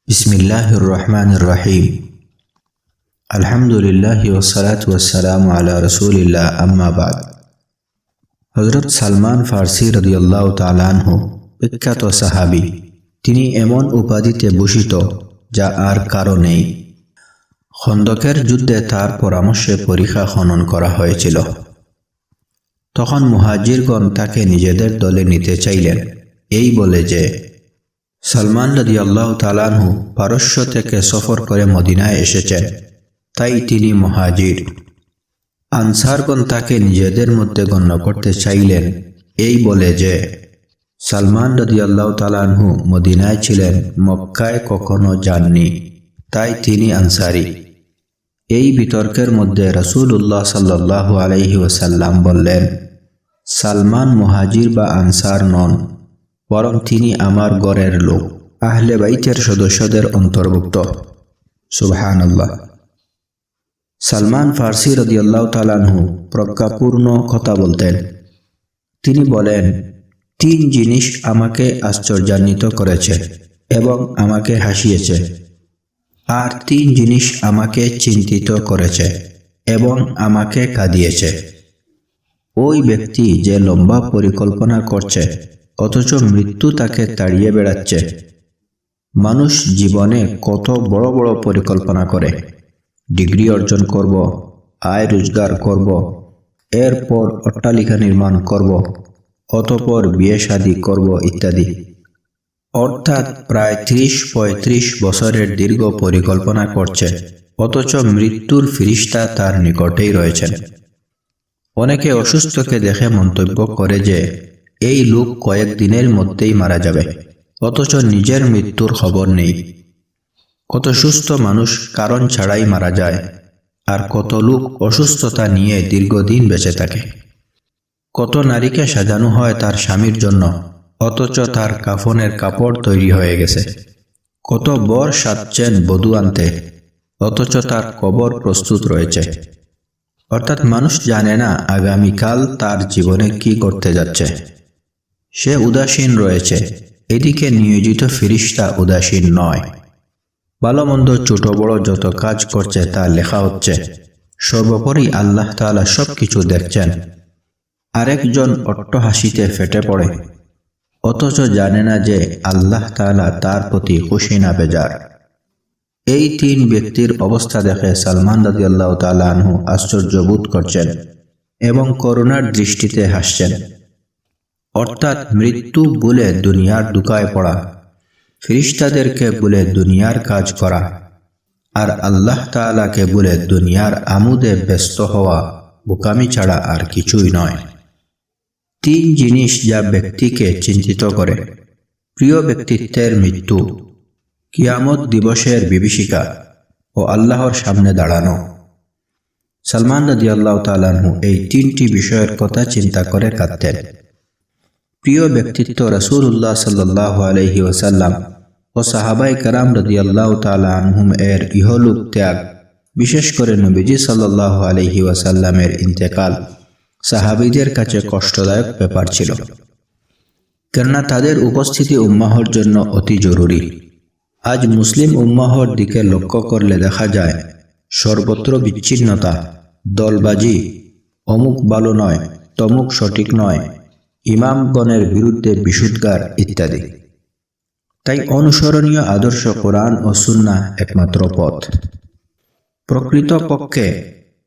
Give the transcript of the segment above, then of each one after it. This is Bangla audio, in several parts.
বিসমিল্লাহির রহমানির রহিম। আলহামদুলিল্লাহ ওয়াসসালাতু ওয়াসসালামু আলা রাসূলিল্লাহ, আম্মা বাদ। হযরত সালমান ফারসি রাদিয়াল্লাহু তাআলা আনহু বিখ্যাত সাহাবী। তিনি এমন উপাধিতে ভূষিত যা আর কারো নেই। খন্দকের যুদ্ধে তার পরামর্শে পরিখা খনন করা হয়েছিল। তখন মুহাজিরগণ তাকে নিজেদের দলে নিতে চাইলেন, এই বলে যে সালমান রাদিয়াল্লাহু তাআলা আনহু পারস্য থেকে সফর করে মদিনায় এসেছেন, তাই তিনি মুহাজির। আনসারগণ তাকে নিজেদের মধ্যে গণ্য করতে চাইলেন, এই বলে যে সালমান রাদিয়াল্লাহু তাআলা আনহু মদিনায় ছিলেন, মক্কায় কখনো যাননি, তাই তিনি আনসারী। এই বিতর্কের মধ্যে রাসূলুল্লাহ সাল্লাল্লাহু আলাইহি ওয়াসাল্লাম বললেন, সালমান মুহাজির বা আনসার নন, বরং তিনি আমার ঘরের লোক, আহলে বাইতের সদস্যদের অন্তর্ভুক্ত। সুবহানাল্লাহ। সালমান ফারসি রাদিয়াল্লাহু তাআলা আনহু প্রজ্ঞাপূর্ণ কথা বলতেন। তিনি বলেন, তিন জিনিস আমাকে আশ্চর্যান্বিত করেছে এবং আমাকে হাসিয়েছে, আর তিন জিনিস আমাকে চিন্তিত করেছে এবং আমাকে কাঁদিয়েছে। ওই ব্যক্তি যে লম্বা পরিকল্পনা করছে অথচ মৃত্যু তাকে তাড়িয়ে বেড়াচ্ছে। মানুষ জীবনে কত বড় বড় পরিকল্পনা করে, ডিগ্রি অর্জন করব, আয় রোজগার করব, এরপর অট্টালিকা নির্মাণ করব, অতঃপর বিয়ে শাদী করব ইত্যাদি। অর্থাৎ প্রায় ৩০-৩৫ বছরের দীর্ঘ পরিকল্পনা করছে, অথচ মৃত্যুর ফিরিস্তা তার নিকটেই রয়েছেন। অনেকে অসুস্থকে দেখে মন্তব্য করে যে এই লোক কয়েক দিনের মধ্যেই মারা যাবে, অথচ নিজের মৃত্যুর খবর নেই। কত সুস্থ মানুষ কারণ ছাড়াই মারা যায়, আর কত লোক অসুস্থতা নিয়ে দীর্ঘদিন বেঁচে থাকে। কত নারীকে সাজানো হয় তার স্বামীর জন্য, অথচ তার কাফনের কাপড় তৈরি হয়ে গেছে। কত বর সাজছেন বধূ আনতে, অথচ তার কবর প্রস্তুত রয়েছে। অর্থাৎ মানুষ জানে না আগামীকাল তার জীবনে কি করতে যাচ্ছে। সে উদাসীন রয়েছে, এদিকে নিয়োজিত ফেরেশতা উদাসীন নয়। ভালো মন্দ ছোট বড় যত কাজ করছে তা লেখা হচ্ছে। সর্বোপরি আল্লাহ তাআলা সবকিছু দেখছেন। আরেকজন অট্টহাসিতে ফেটে পড়ে, অথচ জানে না যে আল্লাহ তাআলা তার প্রতি খুশি না বেজার। এই তিন ব্যক্তির অবস্থা দেখে সালমান রাদিয়াল্লাহু তাআলা আনহু আশ্চর্য বোধ করছেন এবং করুণার দৃষ্টিতে হাসছেন। অর্থাৎ মৃত্যু বলে দুনিয়ার দুকায় পড়া, ফেরেশতাদেরকে বলে দুনিয়ার কাজ করা, আর আল্লাহ তাআলাকে বলে দুনিয়ার আমোদে ব্যস্ত হওয়া বোকামি ছাড়া আর কিছুই নয়। তিন জিনিস যা ব্যক্তিকে চিন্তিত করে: প্রিয় ব্যক্তিত্বের মৃত্যু, কিয়ামত দিবসের বিভীষিকা ও আল্লাহর সামনে দাঁড়ানো। সালমান রাদিয়াল্লাহু তাআলা আনহু এই তিনটি বিষয়ের কথা চিন্তা করে কাঁদতেন। প্রিয় ব্যক্তিত্ব রাসূলুল্লাহ সাল্লাল্লাহু আলাইহি ওয়াসাল্লাম ও সাহাবায়ে কেরাম রাদিয়াল্লাহু তাআলা আনহুম এর ইহলোক ত্যাগ, বিশেষ করে নবীজি সাল্লাল্লাহু আলাইহি ওয়াসাল্লামের ইন্তেকাল সাহাবীদের কাছে কষ্টদায়ক ব্যাপার ছিল, কেননা তাদের উপস্থিতি উম্মাহর জন্য অতি জরুরি। আজ মুসলিম উম্মাহর দিকে লক্ষ্য করলে দেখা যায় সর্বত্র বিচ্ছিন্নতা, দলবাজি, অমুক ভালো নয়, তমুক সঠিক নয়, ইমামগণের বিরুদ্ধে বিশুদ্ধার ইত্যাদি। তাই অনুসরণীয় আদর্শ কোরআন ও সুন্নাহ একমাত্র পথ। প্রকৃতপক্ষে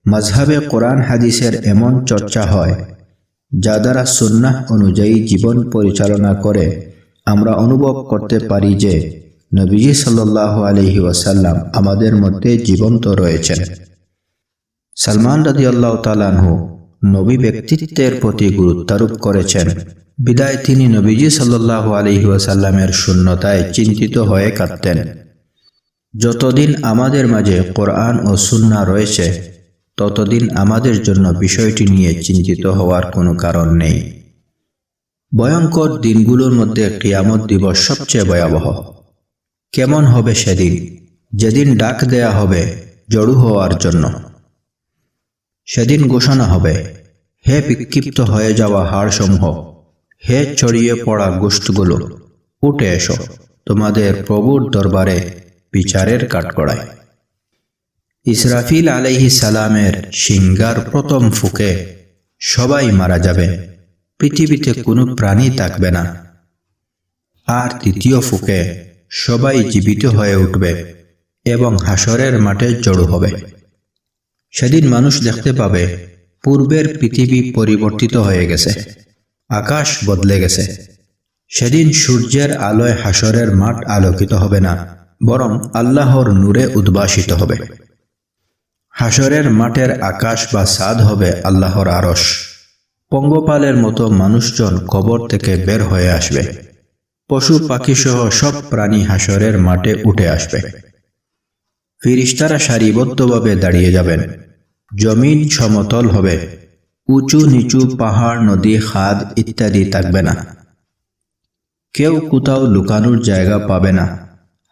মাযহাবে কোরআন হাদিসের এমন চর্চা হয় যা দ্বারা সুন্নাহ অনুযায়ী জীবন পরিচালনা করে আমরা অনুভব করতে পারি যে নবীজি সাল্লাল্লাহু আলাইহি ওয়াসাল্লাম আমাদের মধ্যে জীবন্ত রয়েছেন। সালমান রাদিয়াল্লাহু তাআলা আনহু নবী ব্যক্তিত্বের প্রতি গুরুত্বারোপ করেছেন, বিদায় তিনি নবীজি সাল্লাল্লাহু আলাইহি ওয়াসাল্লামের শূন্যতায় চিন্তিত হয়ে কাঁদতেন। যতদিন আমাদের মাঝে কোরআন ও সুন্নাহ রয়েছে ততদিন আমাদের জন্য বিষয়টি নিয়ে চিন্তিত হওয়ার কোনো কারণ নেই। ভয়ঙ্কর দিনগুলোর মধ্যে কিয়ামত দিবস সবচেয়ে ভয়াবহ। কেমন হবে সেদিন, যেদিন ডাক দেয়া হবে জড়ো হওয়ার জন্য। সেদিন ঘোষণা হবে, হে বিক্ষিপ্ত হয়ে যাওয়া হাড়সমূহ, হে ছড়িয়ে পড়া গোশতগুলো, উঠে এসো, তোমাদের প্রভুর দরবারে বিচারের কাঠগড়ায়। ইসরাফিল আলাইহিস সালামের সিংহার প্রথম ফুঁকে সবাই মারা যাবে, পৃথিবীতে কোনো প্রাণী থাকবে না। আর দ্বিতীয় ফুঁকে সবাই জীবিত হয়ে উঠবে এবং হাসরের মাঠে জড়ো হবে। সেদিন মানুষ দেখতে পাবে পূর্বের পৃথিবী পরিবর্তিত হয়ে গেছে, আকাশ বদলে গেছে। সেদিন সূর্যের আলোয় হাসরের মাঠ আলোকিত হবে না, বরং আল্লাহর নূরে উদ্ভাসিত হবে। হাসরের মাঠের আকাশ বা ছাদ হবে আল্লাহর আরশ। পঙ্গপালের মতো মানুষজন কবর থেকে বের হয়ে আসবে। পশু পাখি সহ সব প্রাণী হাসরের মাঠে উঠে আসবে। ফিরিস্তারা সারিবদ্ধভাবে দাঁড়িয়ে যাবেন। জমিন সমতল হবে, উঁচু নিচু পাহাড় নদী খাদ ইত্যাদি থাকবে না। কেউ কোথাও লুকানোর জায়গা পাবে না।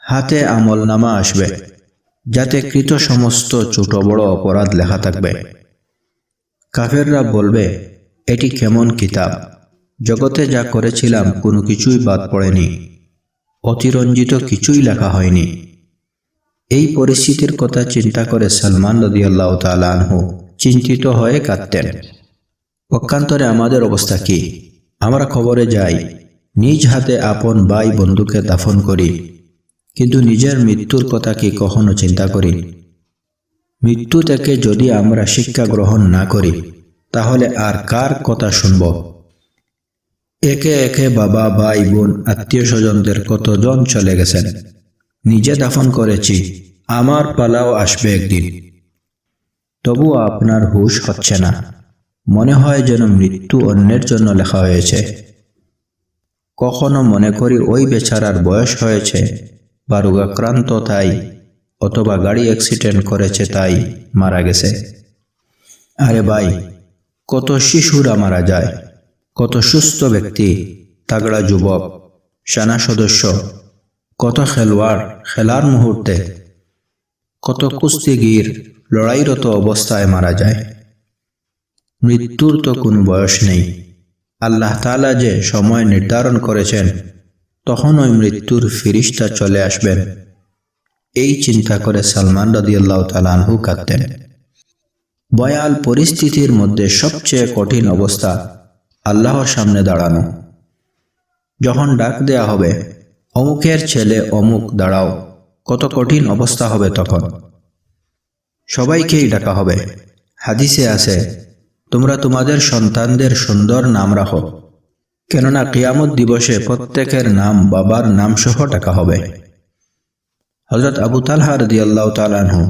হাতে আমলনামা আসবে, যাতে কৃত সমস্ত ছোট বড় অপরাধ লেখা থাকবে। কাফেররা বলবে, এটি কেমন কিতাব, জগতে যা করেছিলাম কোনো কিছুই বাদ পড়েনি, অতিরঞ্জিত কিছুই লেখা হয়নি। এই পরিস্থিতির কথা চিন্তা করে সালমান রাদিয়াল্লাহু তাআলা আনহু চিন্তিত হয়ে কাঁদতেন। পক্ষান্তরে আমাদের অবস্থা কি? আমরা কবরে যাই, নিজ হাতে আপন ভাই বন্ধুকে দাফন করি, কিন্তু নিজের মৃত্যুর কথা কি কখনো চিন্তা করি? মৃত্যু থেকে যদি আমরা শিক্ষা গ্রহণ না করি, তাহলে আর কার কথা শুনব? একে একে বাবা, ভাই, বোন, আত্মীয় স্বজনদের কতজন চলে গেছেন। নিজে দাফন করেছি, আমার পালাও আসবে একদিন। তবুও আপনার হুঁশ হচ্ছে না। মনে হয় যেন মৃত্যু অন্যের জন্য লেখা হয়েছে। কখনো মনে করি ওই বেচারার বয়স হয়েছে বা রোগাক্রান্ত তাই, অথবা গাড়ি অ্যাক্সিডেন্ট করেছে তাই মারা গেছে। আরে ভাই, কত শিশুরা মারা যায়, কত সুস্থ ব্যক্তি, তাগড়া যুবক, সেনা সদস্য, কত খেলোয়াড় খেলার মুহূর্তে, কত কুস্তিগীর লড়াইরত অবস্থায় মারা যায়। মৃত্যুর তো কোনো বয়স নেই। আল্লাহ তাআলা যে সময় নির্ধারণ করেছেন, তখন ওই মৃত্যুর ফিরিস্তা চলে আসবেন। এই চিন্তা করে সালমান রাদিয়াল্লাহু তাআলা আনহু কাঁদতেন। ভয়াল পরিস্থিতির মধ্যে সবচেয়ে কঠিন অবস্থা আল্লাহর সামনে দাঁড়ানো। যখন ডাক দেয়া হবে, অমুকের ছেলে অমুক দাঁড়াও, কত কঠিন অবস্থা হবে তখন। সবাইকেই ডাকা হবে। হাদিসে আছে, তোমরা তোমাদের সন্তানদের সুন্দর নাম রাখো, কেননা কিয়ামত দিবসে প্রত্যেকের নাম বাবার নাম সহ ডাকা হবে। হযরত আবু তালহা রাদিয়াল্লাহু তাআলা আনহু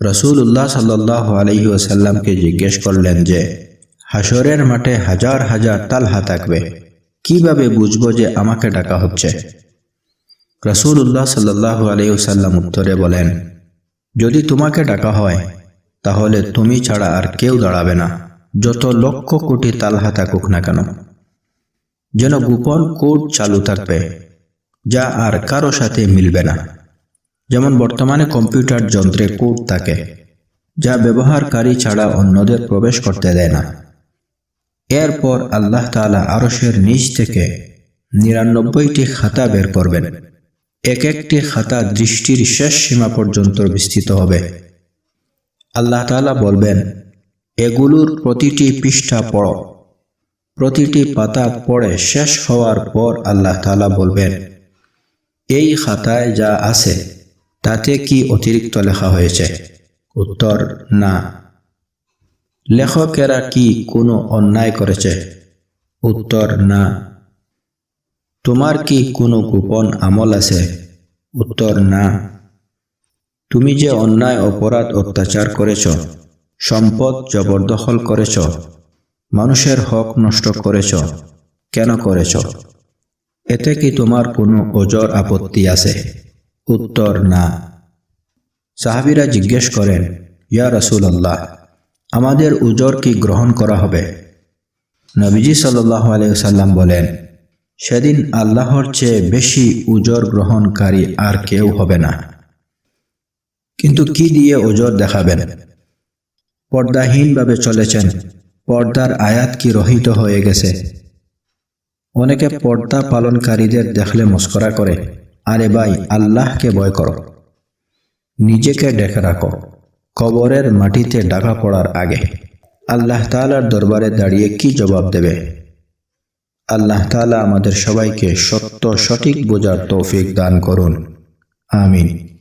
রাসূলুল্লাহ সাল্লাল্লাহু আলাইহি ওয়াসাল্লামকে জিজ্ঞেস করলেন যে, হাসরের মাঠে হাজার হাজার তালহা থাকবে, কিভাবে বুঝবো যে আমাকে ডাকা হচ্ছে? রাসূলুল্লাহ সাল্লাল্লাহু আলাইহি ওয়াসাল্লাম উত্তরে বলেন, যদি তোমাকে ডাকা হয়, তাহলে তুমি ছাড়া আর কেউ দাঁড়াবে না, যত লক্ষ কোটি তালহা থাকুক না কেন। যেন গোপন কোড চালু থাকবে, যা আর কারো সাথে মিলবে না। যেমন বর্তমানে কম্পিউটার যন্ত্রে কোড থাকে, যা ব্যবহারকারী ছাড়া অন্যদের প্রবেশ করতে দেয় না। এরপর আল্লাহ তাআলা আরশের নিচ থেকে ৯৯টি খাতা বের করবেন। এক একটি খাতা দৃষ্টির শেষ সীমা পর্যন্ত বিস্তৃত হবে। আল্লাহ তাআলা বলবেন, এগুলোর প্রতিটি পৃষ্ঠা পড়ো। প্রতিটি পাতা পড়ে শেষ হওয়ার পর আল্লাহ তাআলা বলবেন, এই খাতায় যা আছে তাতে কি অতিরিক্ত লেখা হয়েছে? উত্তর, না। লেখকেরা কি কোনো অন্যায় করেছে? উত্তর, না। তোমার কি কোনো গোপন আমল আছে? উত্তর, না। তুমি যে অন্যায় অপরাধ অত্যাচার করেছ, সম্পদ জবরদখল করেছ, মানুষের হক নষ্ট করেছ, কেন করেছ? এতে কি তোমার কোনো ওজর আপত্তি আছে? উত্তর, না। সাহাবীরা জিজ্ঞেস করেন, ইয়া রাসূলুল্লাহ, আমাদের উজর কি গ্রহণ করা হবে? নবীজি সাল্লাল্লাহু আলাইহি ওয়াসাল্লাম বলেন, সেদিন আল্লাহর চেয়ে বেশি উজর গ্রহণকারী আর কেউ হবে না। কিন্তু কি দিয়ে ওজর দেখাবেন? পর্দাহীনভাবে চলেছেন, পর্দার আয়াত কি রহিত হয়ে গেছে? অনেকে পর্দা পালনকারীদের দেখলে মস্করা করে। আরে ভাই, আল্লাহকে ভয় করো। নিজেকে ডেকে রাখো কবরের মাটিতে ঢাকা পড়ার আগে। আল্লাহ তাআলার দরবারে দাঁড়িয়ে কি জবাব দেবে? আল্লাহ তাআলা আমাদের সবাইকে সত্য সঠিক বোঝার তৌফিক দান করুন। আমিন।